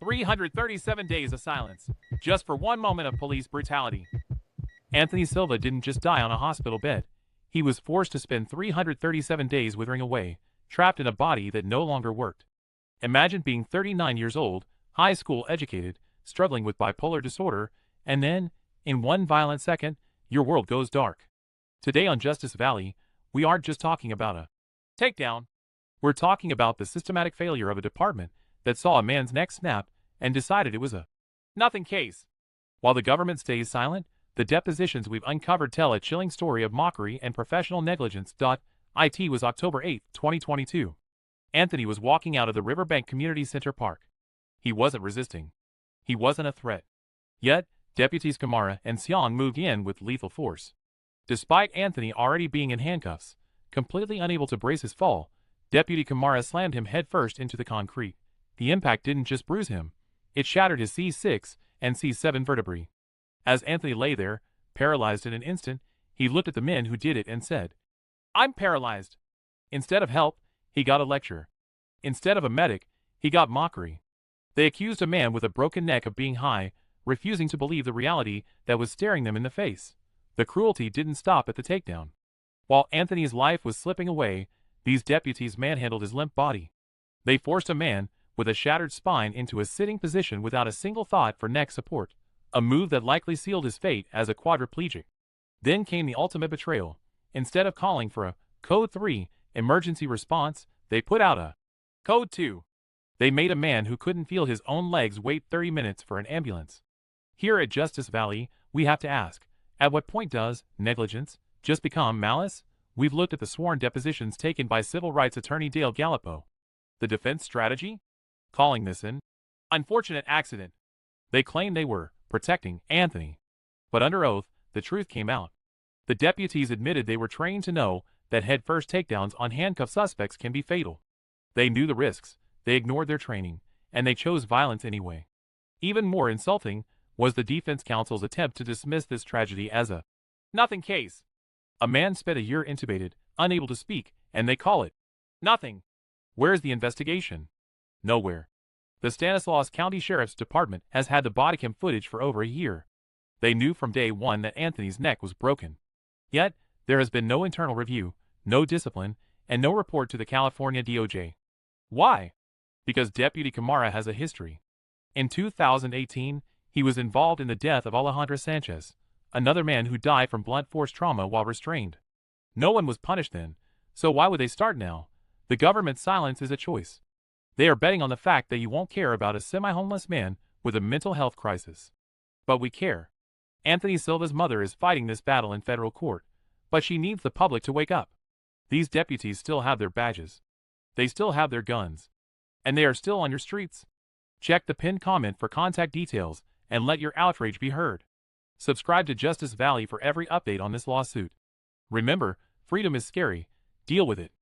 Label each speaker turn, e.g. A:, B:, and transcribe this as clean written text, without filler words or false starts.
A: 337 days of silence, just for one moment of police brutality. Anthony Silva didn't just die on a hospital bed. He was forced to spend 337 days withering away, trapped in a body that no longer worked. Imagine being 39 years old, high school educated, struggling with bipolar disorder, and then, in one violent second, your world goes dark. Today on Justice Valley, we aren't just talking about a takedown. We're talking about the systematic failure of a department that saw a man's neck snap and decided it was a nothing case. While the government stays silent, the depositions we've uncovered tell a chilling story of mockery and professional negligence. It was October 8, 2022. Anthony was walking out of the Riverbank Community Center Park. He wasn't resisting. He wasn't a threat. Yet, deputies Kamara and Xiong moved in with lethal force. Despite Anthony already being in handcuffs, completely unable to brace his fall, Deputy Kamara slammed him headfirst into the concrete. The impact didn't just bruise him, it shattered his C6 and C7 vertebrae. As Anthony lay there, paralyzed in an instant, he looked at the men who did it and said, "I'm paralyzed." Instead of help, he got a lecture. Instead of a medic, he got mockery. They accused a man with a broken neck of being high, refusing to believe the reality that was staring them in the face. The cruelty didn't stop at the takedown. While Anthony's life was slipping away, these deputies manhandled his limp body. They forced a man with a shattered spine into a sitting position without a single thought for neck support, a move that likely sealed his fate as a quadriplegic. Then came the ultimate betrayal. Instead of calling for a Code 3 emergency response, they put out a Code 2. They made a man who couldn't feel his own legs wait 30 minutes for an ambulance. Here at Justice Valley, we have to ask, at what point does negligence just become malice? We've looked at the sworn depositions taken by civil rights attorney Dale Gallipo. The defense strategy? Calling this an unfortunate accident. They claimed they were protecting Anthony. But under oath, the truth came out. The deputies admitted they were trained to know that head-first takedowns on handcuffed suspects can be fatal. They knew the risks, they ignored their training, and they chose violence anyway. Even more insulting was the defense counsel's attempt to dismiss this tragedy as a nothing case. A man spent a year intubated, unable to speak, and they call it nothing. Where's the investigation? Nowhere. The Stanislaus County Sheriff's Department has had the bodycam footage for over a year. They knew from day one that Anthony's neck was broken. Yet, there has been no internal review, no discipline, and no report to the California DOJ. Why? Because Deputy Kamara has a history. In 2018, he was involved in the death of Alejandro Sanchez, another man who died from blunt force trauma while restrained. No one was punished then, so why would they start now? The government's silence is a choice. They are betting on the fact that you won't care about a semi-homeless man with a mental health crisis. But we care. Anthony Silva's mother is fighting this battle in federal court, but she needs the public to wake up. These deputies still have their badges. They still have their guns. And they are still on your streets. Check the pinned comment for contact details and let your outrage be heard. Subscribe to Justice Valley for every update on this lawsuit. Remember, freedom is scary. Deal with it.